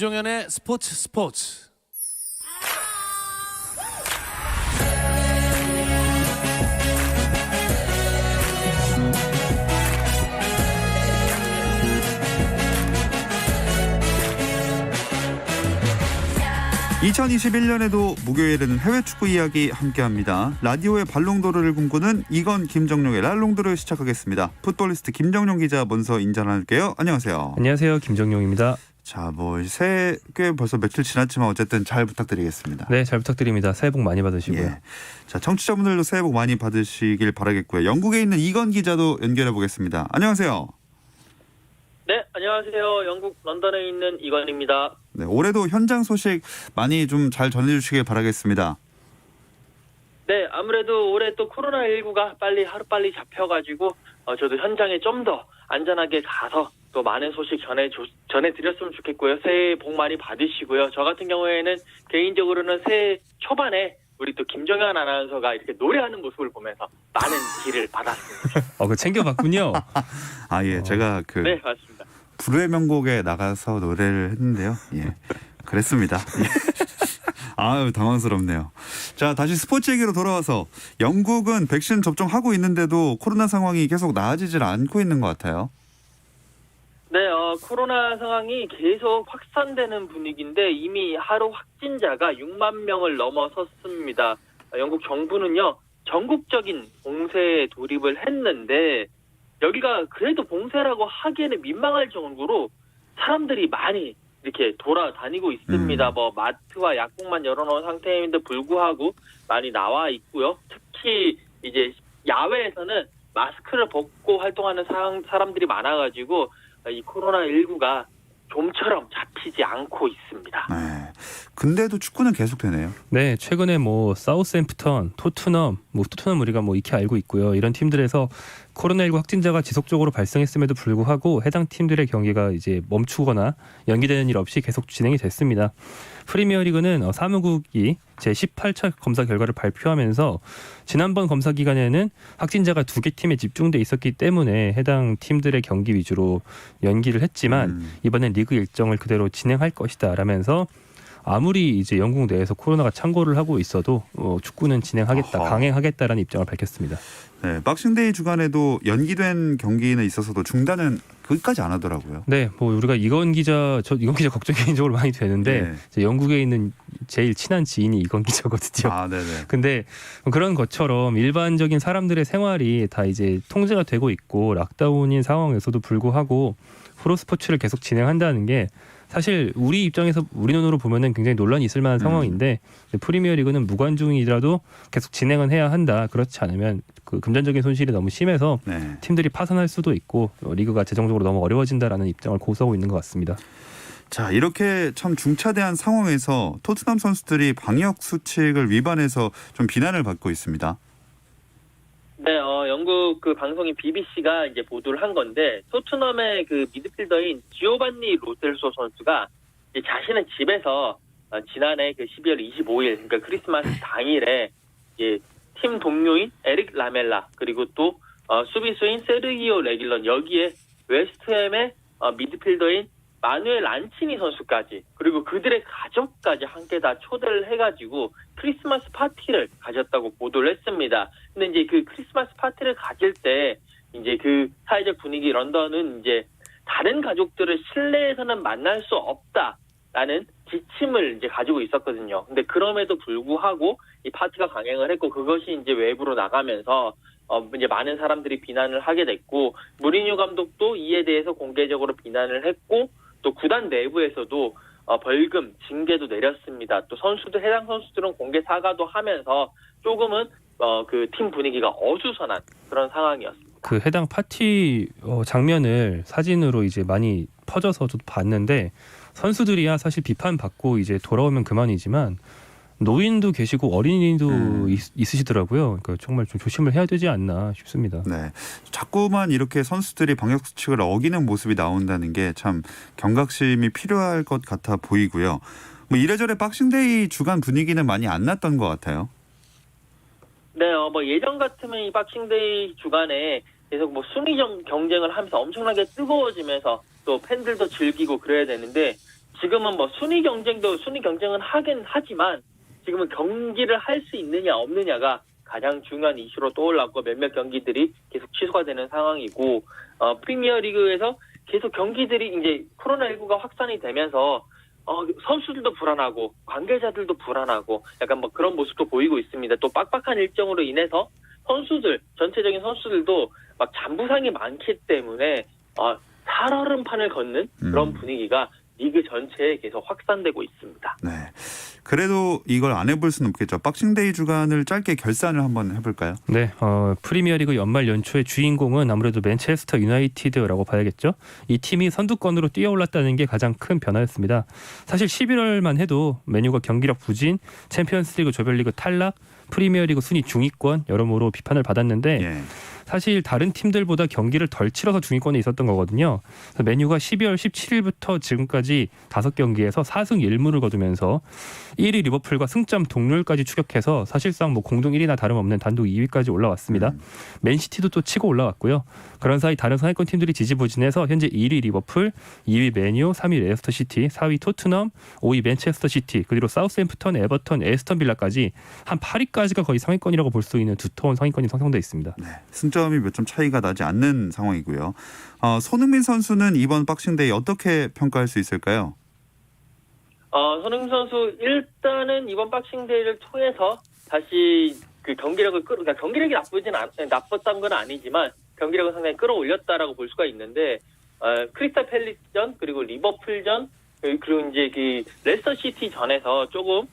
김종현의 스포츠. 2021년에도 목요일에는 해외 축구 이야기 함께합니다. 라디오의 발롱도르를 꿈꾸는 이건 김정용의 랄롱도르 시작하겠습니다. 풋볼리스트 김정용 기자 먼저 인사할게요. 안녕하세요. 안녕하세요. 김정용입니다. 자, 새해 꽤 벌써 며칠 지났지만 어쨌든 잘 부탁드리겠습니다. 네, 잘 부탁드립니다. 새해 복 많이 받으시고요. 예. 자, 청취자분들도 새해 복 많이 받으시길 바라겠고요. 영국에 있는 이건 기자도 연결해 보겠습니다. 안녕하세요. 네, 안녕하세요. 영국 런던에 있는 이건입니다. 네, 올해도 현장 소식 많이 좀 잘 전해주시길 바라겠습니다. 네, 아무래도 올해 또 코로나19가 하루빨리 잡혀가지고 저도 현장에 좀 더 안전하게 가서 또 많은 소식 전해드렸으면 좋겠고요. 새해 복 많이 받으시고요. 저 같은 경우에는 개인적으로는 새해 초반에 우리 또 김정현 아나운서가 이렇게 노래하는 모습을 보면서 많은 기를 받았습니다. 그거 챙겨봤군요. 아, 예, 제가 네, 맞습니다. 불후의 명곡에 나가서 노래를 했는데요. 예, 그랬습니다. 예. 아유, 당황스럽네요. 자, 다시 스포츠 얘기로 돌아와서 영국은 백신 접종하고 있는데도 코로나 상황이 계속 나아지질 않고 있는 것 같아요. 네, 코로나 상황이 계속 확산되는 분위기인데 이미 하루 확진자가 6만 명을 넘어섰습니다. 영국 정부는요, 전국적인 봉쇄에 돌입을 했는데 여기가 그래도 봉쇄라고 하기에는 민망할 정도로 사람들이 많이 이렇게 돌아다니고 있습니다. 마트와 약국만 열어놓은 상태임에도 불구하고 많이 나와 있고요. 특히 이제 야외에서는 마스크를 벗고 활동하는 사람들이 많아가지고 이 코로나19가 좀처럼 잡히지 않고 있습니다. 네. 근데도 축구는 계속되네요. 네, 최근에 사우스햄프턴, 토트넘 우리가 익히 알고 있고요. 이런 팀들에서 코로나19 확진자가 지속적으로 발생했음에도 불구하고 해당 팀들의 경기가 이제 멈추거나 연기되는 일 없이 계속 진행이 됐습니다. 프리미어리그는 사무국이 제18차 검사 결과를 발표하면서 지난번 검사 기간에는 확진자가 2개 팀에 집중돼 있었기 때문에 해당 팀들의 경기 위주로 연기를 했지만 이번엔 리그 일정을 그대로 진행할 것이다 라면서 아무리 이제 영국 내에서 코로나가 창궐을 하고 있어도 축구는 진행하겠다, 강행하겠다라는 입장을 밝혔습니다. 네, 박싱데이 주간에도 연기된 경기는 있어서도 중단은 거기까지 안 하더라고요. 네, 우리가 이건 기자 걱정이 개인적으로 많이 되는데 네. 영국에 있는 제일 친한 지인이 이건 기자거든요. 아, 네네. 근데 그런 것처럼 일반적인 사람들의 생활이 다 이제 통제가 되고 있고 락다운인 상황에서도 불구하고 프로스포츠를 계속 진행한다는 게 사실 우리 입장에서 우리 눈으로 보면은 굉장히 논란이 있을 만한 상황인데 프리미어리그는 무관중이라도 계속 진행은 해야 한다. 그렇지 않으면 그 금전적인 손실이 너무 심해서 팀들이 파산할 수도 있고 리그가 재정적으로 너무 어려워진다라는 입장을 고수하고 있는 것 같습니다. 자, 이렇게 참 중차대한 상황에서 토트넘 선수들이 방역 수칙을 위반해서 좀 비난을 받고 있습니다. 네, 영국 그 방송인 BBC가 이제 보도를 한 건데 토트넘의 그 미드필더인 지오반니 로셀소 선수가 이제 자신의 집에서 지난해 그 12월 25일 그러니까 크리스마스 당일에 이제 팀 동료인 에릭 라멜라 그리고 또 수비수인 세르기오 레길런 여기에 웨스트햄의 미드필더인 마누엘 란치니 선수까지 그리고 그들의 가족까지 함께 다 초대를 해가지고 크리스마스 파티를 가졌다고 보도를 했습니다. 근데 이제 그 크리스마스 파티를 가질 때 이제 그 사회적 분위기 런던은 이제 다른 가족들을 실내에서는 만날 수 없다라는 지침을 이제 가지고 있었거든요. 근데 그럼에도 불구하고 이 파티가 강행을 했고 그것이 이제 외부로 나가면서 이제 많은 사람들이 비난을 하게 됐고 무리뉴 감독도 이에 대해서 공개적으로 비난을 했고 또 구단 내부에서도 벌금, 징계도 내렸습니다. 또 해당 선수들은 공개 사과도 하면서 조금은 그 팀 분위기가 어수선한 그런 상황이었습니다. 그 해당 파티 장면을 사진으로 이제 많이 퍼져서 저도 봤는데 선수들이야 사실 비판받고 이제 돌아오면 그만이지만 노인도 계시고 어린이도 있으시더라고요. 그러니까 정말 좀 조심을 해야 되지 않나 싶습니다. 네, 자꾸만 이렇게 선수들이 방역 수칙을 어기는 모습이 나온다는 게 참 경각심이 필요할 것 같아 보이고요. 이래저래 박싱데이 주간 분위기는 많이 안 났던 것 같아요. 네, 예전 같으면 이 박싱데이 주간에 계속 순위 경쟁을 하면서 엄청나게 뜨거워지면서 또 팬들도 즐기고 그래야 되는데 지금은 뭐 순위 경쟁은 하긴 하지만 지금은 경기를 할 수 있느냐 없느냐가 가장 중요한 이슈로 떠올랐고 몇몇 경기들이 계속 취소가 되는 상황이고 프리미어리그에서 계속 경기들이 이제 코로나19가 확산이 되면서 선수들도 불안하고 관계자들도 불안하고 약간 뭐 그런 모습도 보이고 있습니다. 또 빡빡한 일정으로 인해서 전체적인 선수들도 막 잔부상이 많기 때문에 살얼음판을 걷는 그런 분위기가 리그 전체에 계속 확산되고 있습니다. 네. 그래도 이걸 안 해볼 수는 없겠죠. 박싱데이 주간을 짧게 결산을 한번 해볼까요? 네, 프리미어리그 연말 연초의 주인공은 아무래도 맨체스터 유나이티드라고 봐야겠죠. 이 팀이 선두권으로 뛰어올랐다는 게 가장 큰 변화였습니다. 사실 11월만 해도 메뉴가 경기력 부진, 챔피언스리그 조별리그 탈락, 프리미어리그 순위 중위권 여러모로 비판을 받았는데 예. 사실 다른 팀들보다 경기를 덜 치러서 중위권에 있었던 거거든요. 그래서 메뉴가 12월 17일부터 지금까지 5경기에서 4승 1무를 거두면서 1위 리버풀과 승점 동률까지 추격해서 사실상 뭐 공동 1위나 다름없는 단독 2위까지 올라왔습니다. 맨시티도 또 치고 올라왔고요. 그런 사이 다른 상위권 팀들이 지지부진해서 현재 1위 리버풀, 2위 맨유, 3위 레스터시티, 4위 토트넘, 5위 맨체스터 시티, 그리고 사우스햄프턴, 에버턴, 에스턴 빌라까지 한 8위까지가 거의 상위권이라고 볼 수 있는 두터운 상위권이 형성돼 있습니다. 네. 승점이 몇 점 차이가 나지 않는 상황이고요. 손흥민 선수는 이번 박싱데이 어떻게 평가할 수 있을까요? 손흥민 선수 일단은 이번 박싱데이를 통해서 다시 그 경기력이 나빴던 건 아니지만 경기력을 상당히 끌어올렸다라고 볼 수가 있는데 크리스탈 팰리스전 그리고 리버풀전 그리고 이제 그 레스터 시티 전에서 조금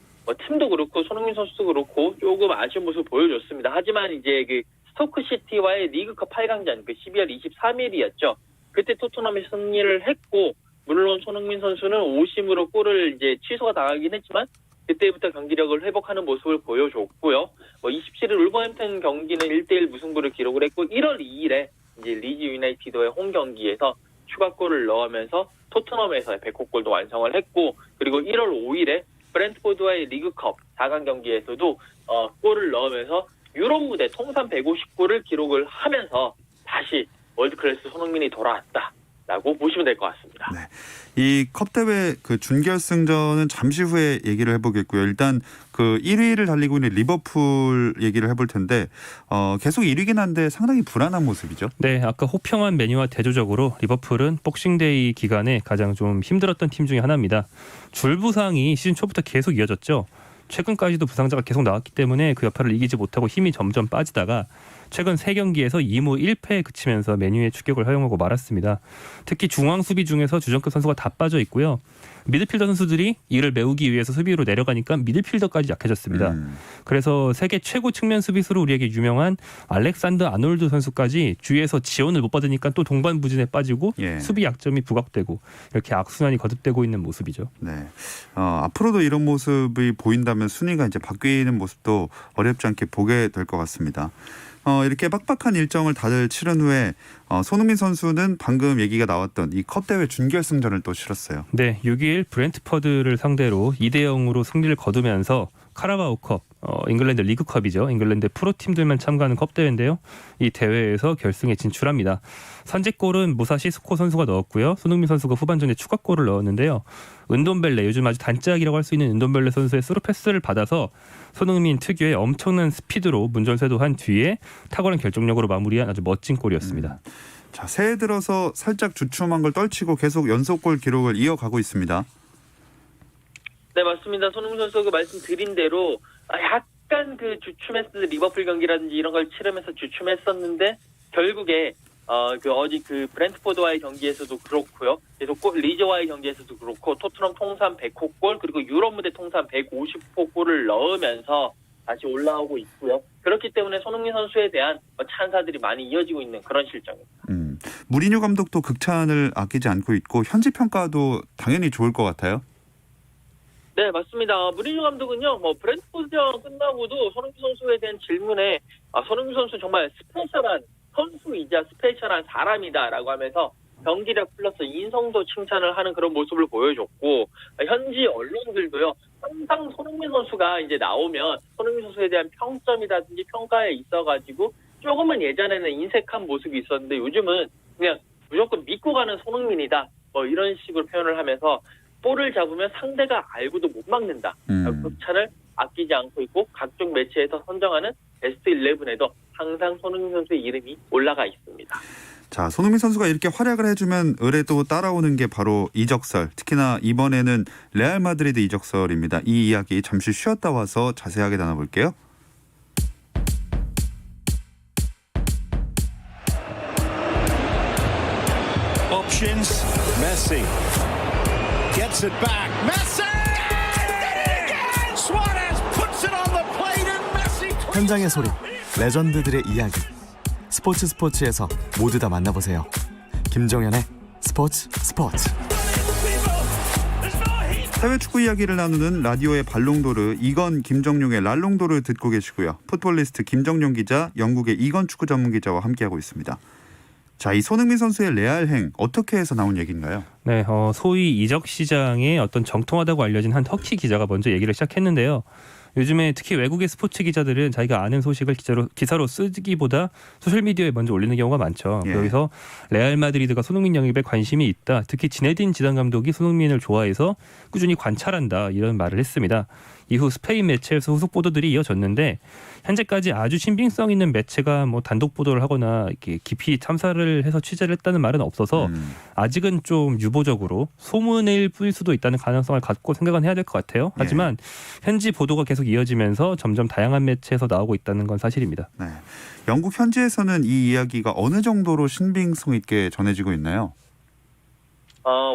팀도 그렇고 손흥민 선수도 그렇고 조금 아쉬운 모습을 보여줬습니다. 하지만 이제 그 스토크 시티와의 리그컵 8강전 그 12월 23일이었죠. 그때 토트넘이 승리를 했고 물론 손흥민 선수는 오심으로 골을 이제 취소가 당하긴 했지만 그때부터 경기력을 회복하는 모습을 보여줬고요. 27일 울버햄튼 경기는 1대1 무승부를 기록을 했고 1월 2일에 이제 리즈 유나이티드의 홈 경기에서 추가골을 넣으면서 토트넘에서의 100호골도 완성을 했고 그리고 1월 5일에 브렌트포드와의 리그컵 4강 경기에서도 골을 넣으면서 유럽 무대 통산 150골을 기록을 하면서 다시 월드클래스 손흥민이 돌아왔다라고 보시면 될 것 같습니다. 네. 이 컵 대회 그 준결승전은 잠시 후에 얘기를 해보겠고요. 일단 그 1위를 달리고 있는 리버풀 얘기를 해볼 텐데 계속 1위긴 한데 상당히 불안한 모습이죠. 네, 아까 호평한 메뉴와 대조적으로 리버풀은 복싱데이 기간에 가장 좀 힘들었던 팀 중에 하나입니다. 줄부상이 시즌 초부터 계속 이어졌죠. 최근까지도 부상자가 계속 나왔기 때문에 그 여파를 이기지 못하고 힘이 점점 빠지다가 최근 3경기에서 2무 1패에 그치면서 메뉴의 추격을 허용하고 말았습니다. 특히 중앙 수비 중에서 주전급 선수가 다 빠져 있고요. 미드필더 선수들이 이를 메우기 위해서 수비로 내려가니까 미드필더까지 약해졌습니다. 그래서 세계 최고 측면 수비수로 우리에게 유명한 알렉산더 아놀드 선수까지 주위에서 지원을 못 받으니까 또 동반부진에 빠지고 예. 수비 약점이 부각되고 이렇게 악순환이 거듭되고 있는 모습이죠. 네. 앞으로도 이런 모습이 보인다면 순위가 이제 바뀌는 모습도 어렵지 않게 보게 될 것 같습니다. 이렇게 빡빡한 일정을 다들 치른 후에 손흥민 선수는 방금 얘기가 나왔던 이 컵 대회 준결승전을 또 치렀어요. 네, 6일 브렌트퍼드를 상대로 2대0으로 승리를 거두면서 카라바오컵, 잉글랜드 리그컵이죠. 잉글랜드 프로팀들만 참가하는 컵 대회인데요. 이 대회에서 결승에 진출합니다. 선제골은 무사시 스코 선수가 넣었고요. 손흥민 선수가 후반전에 추가골을 넣었는데요. 은돈벨레, 요즘 아주 단짝이라고 할 수 있는 은돈벨레 선수의 스루 패스를 받아서 손흥민 특유의 엄청난 스피드로 문전세도 한 뒤에 탁월한 결정력으로 마무리한 아주 멋진 골이었습니다. 자, 새해 들어서 살짝 주춤한 걸 떨치고 계속 연속골 기록을 이어가고 있습니다. 네, 맞습니다. 손흥민 선수가 말씀드린 대로 약간 그 주춤했을 리버풀 경기라든지 이런 걸 치르면서 주춤했었는데 결국에 어제 그 브렌트포드와의 경기에서도 그렇고요. 계속 리즈와의 경기에서도 그렇고 토트넘 통산 100호 그리고 유럽 무대 통산 150호 골을 넣으면서 다시 올라오고 있고요. 그렇기 때문에 손흥민 선수에 대한 찬사들이 많이 이어지고 있는 그런 실정입니다. 무리뉴 감독도 극찬을 아끼지 않고 있고 현지 평가도 당연히 좋을 것 같아요. 네, 맞습니다. 무리뉴 감독은요, 브렌트포드전 끝나고도 손흥민 선수에 대한 질문에 손흥민 선수 정말 스페셜한 선수이자 스페셜한 사람이다라고 하면서 경기력 플러스 인성도 칭찬을 하는 그런 모습을 보여줬고 현지 언론들도요, 항상 손흥민 선수가 이제 나오면 손흥민 선수에 대한 평점이라든지 평가에 있어가지고 조금은 예전에는 인색한 모습이 있었는데 요즘은 그냥 무조건 믿고 가는 손흥민이다. 이런 식으로 표현을 하면서 볼을 잡으면 상대가 알고도 못 막는다. 그 차를 아끼지 않고 있고 각종 매체에서 선정하는 베스트 11에도 항상 손흥민 선수의 이름이 올라가 있습니다. 자, 손흥민 선수가 이렇게 활약을 해주면 의뢰도 따라오는 게 바로 이적설. 특히나 이번에는 레알 마드리드 이적설입니다. 이 이야기 잠시 쉬었다 와서 자세하게 나눠볼게요. Options. Messi gets it back. Messi! Did it again! Suarez puts it on the plate and Messi. 현장의 소리, 레전드들의 이야기. 스포츠에서 모두 다 만나보세요. 김정현의 스포츠. 해외 축구 이야기를 나누는 라디오의 발롱도르 이건 김정용의 랄롱도르 듣고 계시고요. 풋볼리스트 김정용 기자, 영국의 이건 축구 전문 기자와 함께하고 있습니다. 자, 이 손흥민 선수의 레알행 어떻게 해서 나온 얘기인가요? 네, 소위 이적 시장에 어떤 정통하다고 알려진 한 터키 기자가 먼저 얘기를 시작했는데요. 요즘에 특히 외국의 스포츠 기자들은 자기가 아는 소식을 기사로 쓰기보다 소셜미디어에 먼저 올리는 경우가 많죠. 예. 여기서 레알 마드리드가 손흥민 영입에 관심이 있다. 특히 지네딘 지단 감독이 손흥민을 좋아해서 꾸준히 관찰한다. 이런 말을 했습니다. 이후 스페인 매체에서 후속 보도들이 이어졌는데 현재까지 아주 신빙성 있는 매체가 뭐 단독 보도를 하거나 이렇게 깊이 탐사를 해서 취재를 했다는 말은 없어서 아직은 좀 유보적으로 소문일 뿐일 수도 있다는 가능성을 갖고 생각은 해야 될 것 같아요. 하지만 현지 보도가 계속 이어지면서 점점 다양한 매체에서 나오고 있다는 건 사실입니다. 네. 영국 현지에서는 이 이야기가 어느 정도로 신빙성 있게 전해지고 있나요?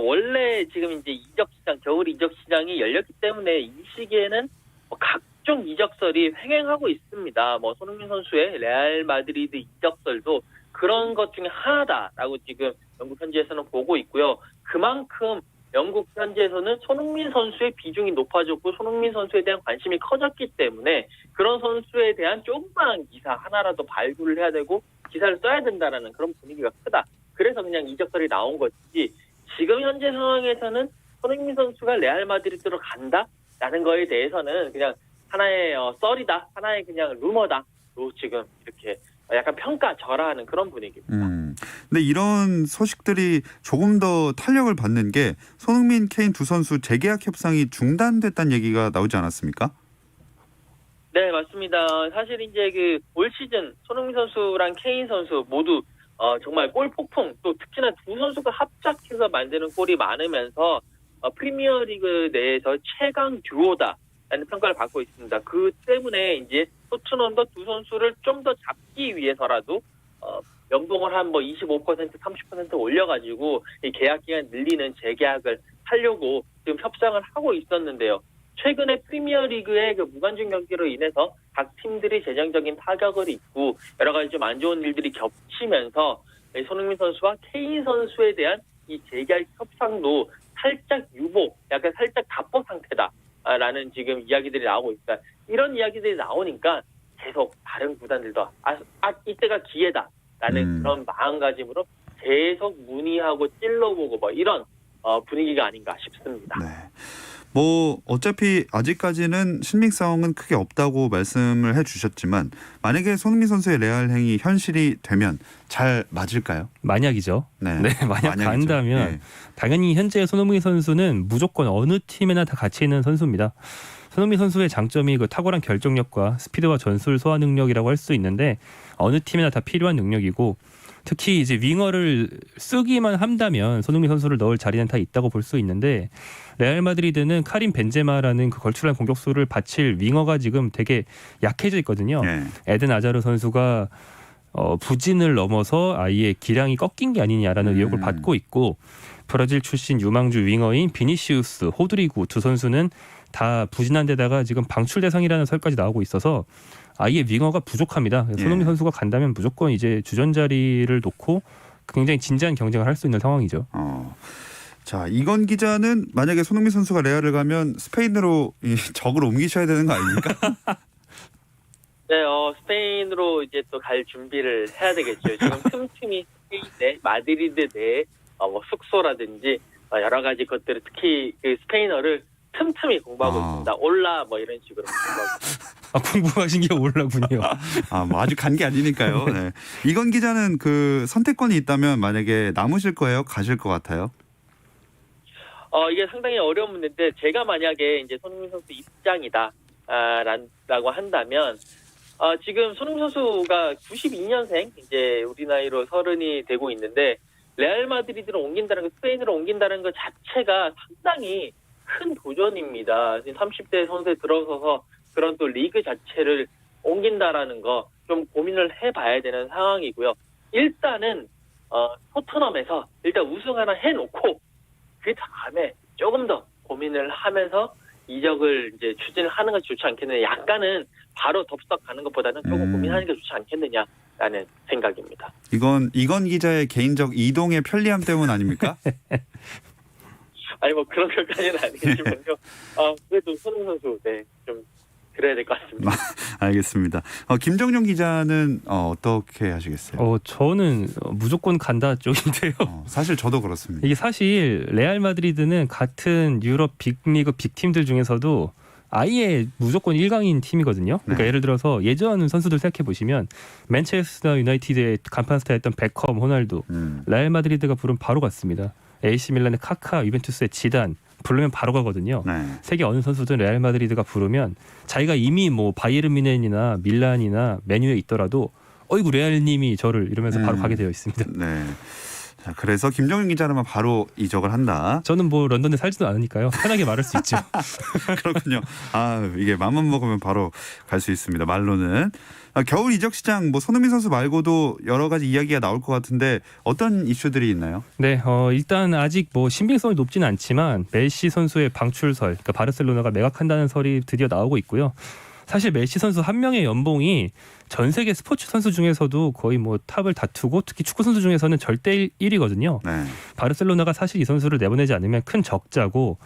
원래 지금 이제 이적 시장, 겨울 이적 시장이 열렸기 때문에 이 시기에는 각종 이적설이 횡행하고 있습니다. 손흥민 선수의 레알 마드리드 이적설도 그런 것 중에 하나다라고 지금 영국 현지에서는 보고 있고요. 그만큼 영국 현지에서는 손흥민 선수의 비중이 높아졌고 손흥민 선수에 대한 관심이 커졌기 때문에 그런 선수에 대한 조그마한 기사 하나라도 발굴을 해야 되고 기사를 써야 된다라는 그런 분위기가 크다. 그래서 그냥 이적설이 나온 것이지 지금 현재 상황에서는 손흥민 선수가 레알 마드리드로 간다라는 거에 대해서는 그냥 하나의 썰이다, 하나의 그냥 루머다로 지금 이렇게 약간 평가절하하는 그런 분위기입니다. 근데 이런 소식들이 조금 더 탄력을 받는 게 손흥민, 케인 두 선수 재계약 협상이 중단됐다는 얘기가 나오지 않았습니까? 네, 맞습니다. 사실 이제 올 시즌 손흥민 선수랑 케인 선수 모두 정말 골 폭풍, 또 특히나 두 선수가 합작해서 만드는 골이 많으면서 프리미어리그 내에서 최강 듀오다라는 평가를 받고 있습니다. 그 때문에 이제 토트넘도 두 선수를 좀 더 잡기 위해서라도 연봉을 한 25%, 30% 올려가지고 이 계약 기간 늘리는 재계약을 하려고 지금 협상을 하고 있었는데요. 최근에 프리미어리그의 무관중 경기로 인해서 각 팀들이 재정적인 타격을 입고 여러 가지 좀 안 좋은 일들이 겹치면서 손흥민 선수와 케인 선수에 대한 이 재계약 협상도 살짝 유보, 약간 살짝 답보 상태다라는 지금 이야기들이 나오고 있다. 이런 이야기들이 나오니까 계속 다른 구단들도 이때가 기회다라는 그런 마음가짐으로 계속 문의하고 찔러보고 이런 분위기가 아닌가 싶습니다. 네. 어차피 아직까지는 신빙성은 크게 없다고 말씀을 해주셨지만 만약에 손흥민 선수의 레알행이 현실이 되면 잘 맞을까요? 만약이죠. 네, 만약 만약이죠. 간다면 네. 당연히 현재 손흥민 선수는 무조건 어느 팀에나 다 가치 있는 선수입니다. 손흥민 선수의 장점이 탁월한 결정력과 스피드와 전술 소화 능력이라고 할 수 있는데 어느 팀에나 다 필요한 능력이고 특히 이제 윙어를 쓰기만 한다면 손흥민 선수를 넣을 자리는 다 있다고 볼 수 있는데 레알 마드리드는 카림 벤제마라는 걸출한 공격수를 바칠 윙어가 지금 되게 약해져 있거든요. 네. 에덴 아자르 선수가 부진을 넘어서 아예 기량이 꺾인 게 아니냐라는 의혹을 받고 있고 브라질 출신 유망주 윙어인 비니시우스, 호드리구 두 선수는 다 부진한 데다가 지금 방출 대상이라는 설까지 나오고 있어서 아예 윙어가 부족합니다. 손흥민 선수가 간다면 무조건 이제 주전 자리를 놓고 굉장히 진지한 경쟁을 할 수 있는 상황이죠. 자, 이건 기자는 만약에 손흥민 선수가 레알을 가면 스페인으로 적을 옮기셔야 되는 거 아닙니까? 네, 스페인으로 이제 또 갈 준비를 해야 되겠죠. 지금 틈틈이 스페인 내 마드리드 내 숙소라든지 여러 가지 것들을 특히 스페인어를 틈틈이 공부하고 있습니다. 올라 이런 식으로 공부하고. 공부하신 게 올라군요. 아직 간 게 아니니까요. 네. 이건 기자는 선택권이 있다면 만약에 남으실 거예요? 가실 것 같아요? 이게 상당히 어려운 문제인데 제가 만약에 이제 손흥민 선수 입장이다 라고 한다면 지금 손흥민 선수가 92년생 이제 우리 나이로 30이 되고 있는데 레알 마드리드로 옮긴다는 거, 스페인으로 옮긴다는 것 자체가 상당히 큰 도전입니다. 30대 선수에 들어서서 그런 또 리그 자체를 옮긴다라는 거 좀 고민을 해봐야 되는 상황이고요. 일단은 토트넘에서 일단 우승 하나 해놓고 그 다음에 조금 더 고민을 하면서 이적을 이제 추진하는 것이 좋지 않겠느냐. 약간은 바로 덥석 가는 것보다는 조금 고민하는 게 좋지 않겠느냐라는 생각입니다. 이건 기자의 개인적 이동의 편리함 때문 아닙니까? 아니 뭐 그런 것까지는 아니겠지만요. 그래도 손흥민 선수 좀 그래야 될 것 같습니다. 알겠습니다. 김정용 기자는 어떻게 하시겠어요? 저는 무조건 간다 쪽인데요. 사실 저도 그렇습니다. 이게 사실 레알 마드리드는 같은 유럽 빅리그 빅팀들 중에서도 아예 무조건 1강인 팀이거든요. 그러니까 네. 예를 들어서 예전 선수들 생각해 보시면 맨체스터 유나이티드의 간판 스타였던 베컴, 호날두, 레알 마드리드가 부르면 바로 갔습니다. AC 밀란의 카카, 유벤투스의 지단 부르면 바로 가거든요. 네. 세계 어느 선수든 레알 마드리드가 부르면 자기가 이미 뭐 바이에른 뮌헨이나 밀란이나 맨유에 있더라도 어이구 레알님이 저를 이러면서 바로 가게 되어 있습니다. 네. 자, 그래서 김정윤 기자라면 바로 이적을 한다. 저는 뭐 런던에 살지도 않으니까요. 편하게 말할 수 있죠. 그렇군요. 이게 맘만 먹으면 바로 갈 수 있습니다. 말로는. 겨울 이적 시장 뭐 손흥민 선수 말고도 여러 가지 이야기가 나올 것 같은데 어떤 이슈들이 있나요? 네, 일단 아직 뭐 신빙성이 높지는 않지만 메시 선수의 방출설, 그러니까 바르셀로나가 매각한다는 설이 드디어 나오고 있고요. 사실 메시 선수 한 명의 연봉이 전 세계 스포츠 선수 중에서도 거의 뭐 탑을 다투고 특히 축구 선수 중에서는 절대 1위거든요. 네. 바르셀로나가 사실 이 선수를 내보내지 않으면 큰 적자고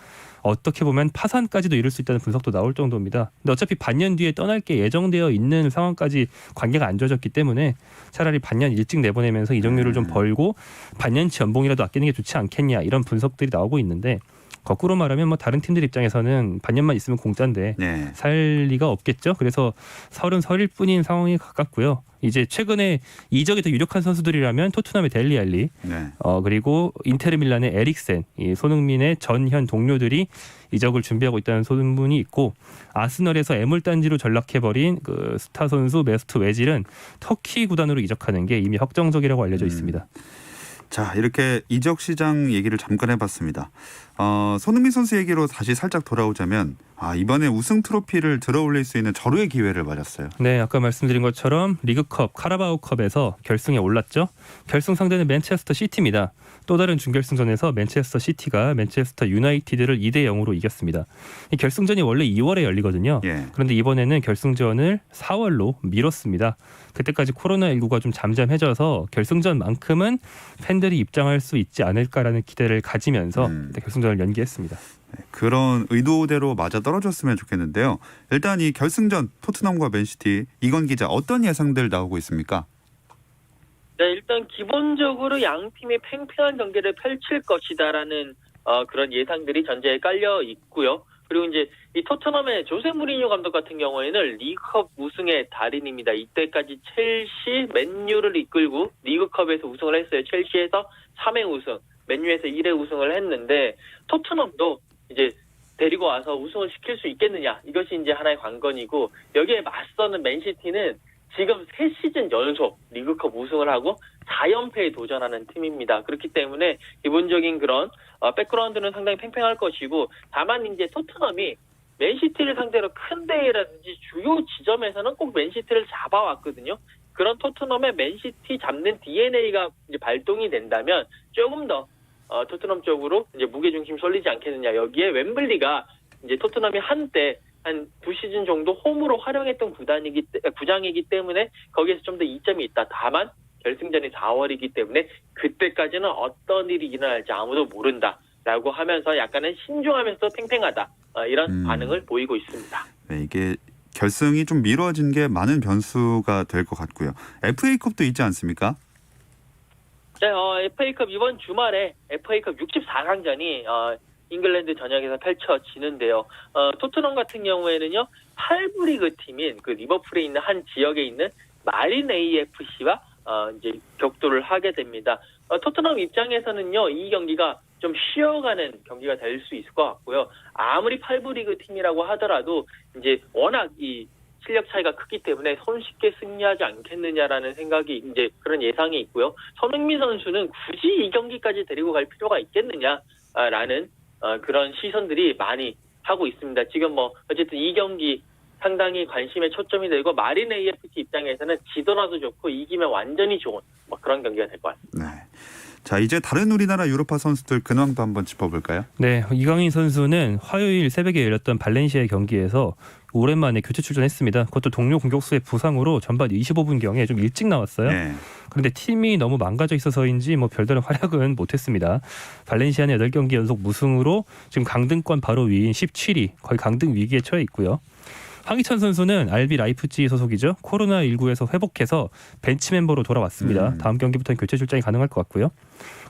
어떻게 보면 파산까지도 이룰 수 있다는 분석도 나올 정도입니다. 근데 어차피 반년 뒤에 떠날 게 예정되어 있는 상황까지 관계가 안 좋아졌기 때문에 차라리 반년 일찍 내보내면서 이적료를 좀 벌고 반년치 연봉이라도 아끼는 게 좋지 않겠냐 이런 분석들이 나오고 있는데 거꾸로 말하면 뭐 다른 팀들 입장에서는 반년만 있으면 공짜인데 네. 살 리가 없겠죠. 그래서 설일 뿐인 상황이 가깝고요. 이제 최근에 이적이 더 유력한 선수들이라면 토트넘의 델리 알리, 네. 그리고 인테르 밀란의 에릭센, 이 손흥민의 전현 동료들이 이적을 준비하고 있다는 소문이 있고 아스널에서 애물단지로 전락해버린 그 스타 선수 메스트 웨질은 터키 구단으로 이적하는 게 이미 확정적이라고 알려져 있습니다. 자, 이렇게 이적 시장 얘기를 잠깐 해봤습니다. 손흥민 선수 얘기로 다시 살짝 돌아오자면 이번에 우승 트로피를 들어올릴 수 있는 절호의 기회를 맞았어요. 네, 아까 말씀드린 것처럼 리그컵, 카라바오컵에서 결승에 올랐죠. 결승 상대는 맨체스터 시티입니다. 또 다른 준결승전에서 맨체스터 시티가 맨체스터 유나이티드를 2대0으로 이겼습니다. 이 결승전이 원래 2월에 열리거든요. 예. 그런데 이번에는 결승전을 4월로 미뤘습니다. 그때까지 코로나19가 좀 잠잠해져서 결승전만큼은 팬들이 입장할 수 있지 않을까라는 기대를 가지면서 결승전을 연기했습니다. 그런 의도대로 맞아 떨어졌으면 좋겠는데요. 일단 이 결승전 토트넘과 맨시티 이건 기자 어떤 예상들 나오고 있습니까? 네, 일단 기본적으로 양 팀이 팽팽한 경기를 펼칠 것이다라는 그런 예상들이 전제에 깔려 있고요. 그리고 이제 이 토트넘의 조세 무리뉴 감독 같은 경우에는 리그컵 우승의 달인입니다. 이때까지 첼시, 맨유를 이끌고 리그컵에서 우승을 했어요. 첼시에서 3회 우승, 맨유에서 1회 우승을 했는데 토트넘도 이제 데리고 와서 우승을 시킬 수 있겠느냐, 이것이 이제 하나의 관건이고, 여기에 맞서는 맨시티는 지금 3시즌 연속 리그컵 우승을 하고 4연패에 도전하는 팀입니다. 그렇기 때문에 기본적인 그런 백그라운드는 상당히 팽팽할 것이고, 다만 이제 토트넘이 맨시티를 상대로 큰 대회라든지 주요 지점에서는 꼭 맨시티를 잡아왔거든요. 그런 토트넘의 맨시티 잡는 DNA가 이제 발동이 된다면 조금 더 토트넘 쪽으로 이제 무게중심 쏠리지 않겠느냐. 여기에 웸블리가 이제 토트넘이 한때 한 2시즌 정도 홈으로 활용했던 구장이기 때문에 거기에서 좀 더 이점이 있다. 다만 결승전이 4월이기 때문에 그때까지는 어떤 일이 일어날지 아무도 모른다라고 하면서 약간은 신중하면서 팽팽하다, 이런 반응을 보이고 있습니다. 네, 이게 결승이 좀 미뤄진 게 많은 변수가 될 것 같고요. FA컵도 있지 않습니까? 네, FA컵 이번 주말에 FA컵 64강전이 잉글랜드 전역에서 펼쳐지는데요. 토트넘 같은 경우에는요, 8부 리그 팀인 그 리버풀에 있는 한 지역에 있는 마린 AFC와 이제 격돌을 하게 됩니다. 토트넘 입장에서는요, 이 경기가 좀 쉬어가는 경기가 될 수 있을 것 같고요. 아무리 8부 리그 팀이라고 하더라도 이제 워낙 이 실력 차이가 크기 때문에 손쉽게 승리하지 않겠느냐라는 생각이 이제 그런 예상이 있고요. 손흥민 선수는 굳이 이 경기까지 데리고 갈 필요가 있겠느냐라는 그런 시선들이 많이 하고 있습니다. 지금 뭐 어쨌든 이 경기 상당히 관심의 초점이 되고 마린 AFC 입장에서는 지더라도 좋고 이기면 완전히 좋은 뭐 그런 경기가 될 것 같습니다. 네. 자, 이제 다른 우리나라 유로파 선수들 근황도 한번 짚어볼까요? 네, 이강인 선수는 화요일 새벽에 열렸던 발렌시아의 경기에서 오랜만에 교체 출전했습니다. 그것도 동료 공격수의 부상으로 전반 25분경에 좀 일찍 나왔어요. 네. 그런데 팀이 너무 망가져 있어서인지 뭐 별다른 활약은 못했습니다. 발렌시아는 8경기 연속 무승으로 지금 강등권 바로 위인 17위, 거의 강등 위기에 처해 있고요. 황희찬 선수는 RB 라이프치히 소속이죠. 코로나19에서 회복해서 벤치 멤버로 돌아왔습니다. 다음 경기부터는 교체 출장이 가능할 것 같고요.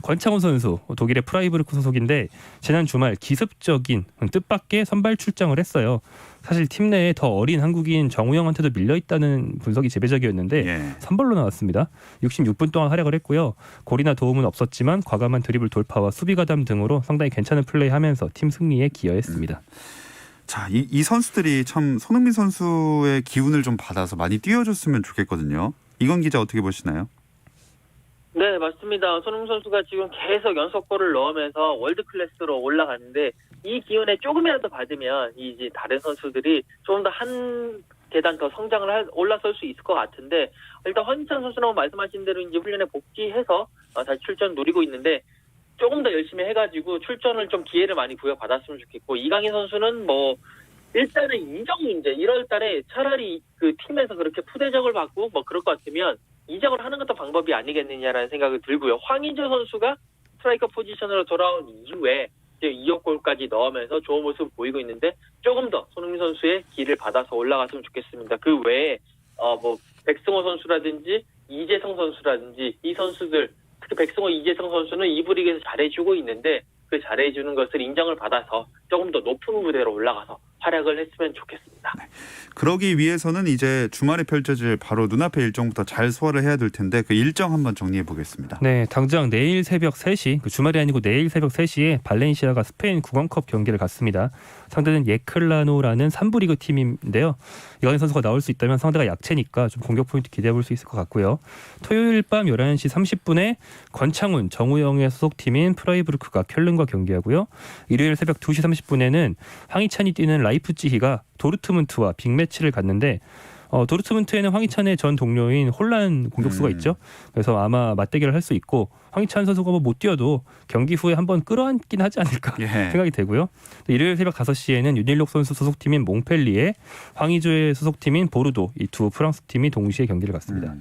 권창훈 선수, 독일의 프라이부르크 소속인데 지난 주말 기습적인 뜻밖의 선발 출장을 했어요. 사실 팀 내에 더 어린 한국인 정우영한테도 밀려있다는 분석이 지배적이었는데 예. 선발로 나왔습니다. 66분 동안 활약을 했고요. 골이나 도움은 없었지만 과감한 드리블 돌파와 수비 가담 등으로 상당히 괜찮은 플레이하면서 팀 승리에 기여했습니다. 자, 이 선수들이 참 손흥민 선수의 기운을 좀 받아서 많이 뛰어줬으면 좋겠거든요. 이건 기자 어떻게 보시나요? 네, 맞습니다. 손흥민 선수가 지금 계속 연속골을 넣으면서 월드 클래스로 올라가는데 이 기운에 조금이라도 받으면 이제 다른 선수들이 조금 더 한 계단 더 성장을 올라설 수 있을 것 같은데 일단 황희찬 선수는 말씀하신 대로 이제 훈련에 복귀해서 다시 출전 노리고 있는데 조금 더 열심히 해가지고 출전을 좀 기회를 많이 부여받았으면 좋겠고 이강인 선수는 뭐 일단은 이적 문제 1월달에 차라리 그 팀에서 그렇게 푸대적을 받고 뭐 그럴 것 같으면 이적을 하는 것도 방법이 아니겠느냐라는 생각이 들고요. 황의조 선수가 스트라이커 포지션으로 돌아온 이후에 이제 2억 골까지 넣으면서 좋은 모습을 보이고 있는데 조금 더 손흥민 선수의 길을 받아서 올라갔으면 좋겠습니다. 그 외에 뭐 백승호 선수라든지 이재성 선수라든지 이 선수들 특히 백승호, 이재성 선수는 2부 리그에서 잘해주고 있는데 그 잘해주는 것을 인정을 받아서 조금 더 높은 무대로 올라가서 활약을 했으면 좋겠습니다. 네. 그러기 위해서는 이제 주말에 펼쳐질 바로 눈앞의 일정부터 잘 소화를 해야 될 텐데 그 일정 한번 정리해 보겠습니다. 네, 당장 내일 새벽 3시, 주말이 아니고 내일 새벽 3시에 발렌시아가 스페인 구강컵 경기를 갖습니다. 상대는 예클라노라는 3부 리그 팀인데요. 이강인 선수가 나올 수 있다면 상대가 약체니까 좀 공격 포인트 기대해 볼 수 있을 것 같고요. 토요일 밤 11시 30분에 권창훈, 정우영의 소속팀인 프라이부르크가 켈른과 경기하고요. 일요일 새벽 2시 30분에는 황희찬이 뛰는 라이프치히가 도르트문트와 빅매치를 갖는데 도르트문트에는 황희찬의 전 동료인 홀란 공격수가 있죠. 그래서 아마 맞대결을 할 수 있고 황희찬 선수가 뭐 못 뛰어도 경기 후에 한번 끌어안긴 하지 않을까 예. 생각이 되고요. 또 일요일 새벽 5시에는 윤일록 선수 소속팀인 몽펠리에, 황의조의 소속팀인 보르도 이 두 프랑스 팀이 동시에 경기를 갖습니다.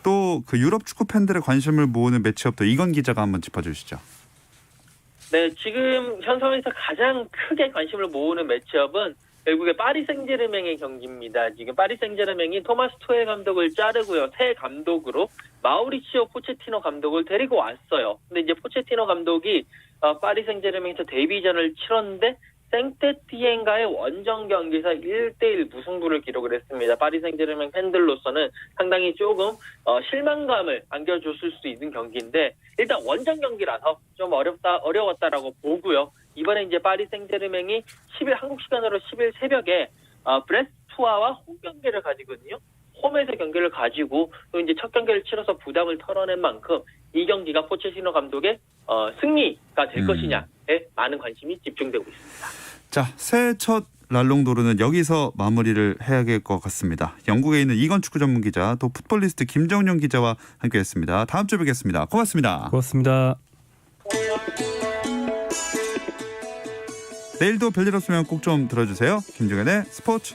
또 그 유럽 축구 팬들의 관심을 모으는 매치업도 이건 기자가 한번 짚어주시죠. 네, 지금 현 상황에서 가장 크게 관심을 모으는 매치업은 결국에 파리 생제르맹의 경기입니다. 지금 파리 생제르맹이 토마스 투엘 감독을 자르고요. 새 감독으로 마우리치오 포체티노 감독을 데리고 왔어요. 근데 이제 포체티노 감독이 파리 생제르맹에서 데뷔전을 치렀는데 생테티엔과의 원정 경기에서 1대1 무승부를 기록을 했습니다. 파리 생제르맹 팬들로서는 상당히 조금 실망감을 안겨줬을 수 있는 경기인데 일단 원정 경기라서 좀 어려웠다라고 보고요. 이번에 이제 파리 생제르맹이 10일 한국 시간으로 10일 새벽에 브레스투아와 홈 경기를 가지거든요. 홈에서 경기를 가지고 또 이제 첫 경기를 치러서 부담을 털어낸 만큼 이 경기가 포체티노 감독의 승리가 될 것이냐에 많은 관심이 집중되고 있습니다. 자, 새해 첫 랄롱도르는 여기서 마무리를 해야 될 것 같습니다. 영국에 있는 이건 축구 전문 기자 또 풋볼리스트 김정용 기자와 함께했습니다. 다음 주에 뵙겠습니다. 고맙습니다. 고맙습니다. 내일도 별일 없으면 꼭 좀 들어주세요. 김종현의 스포츠.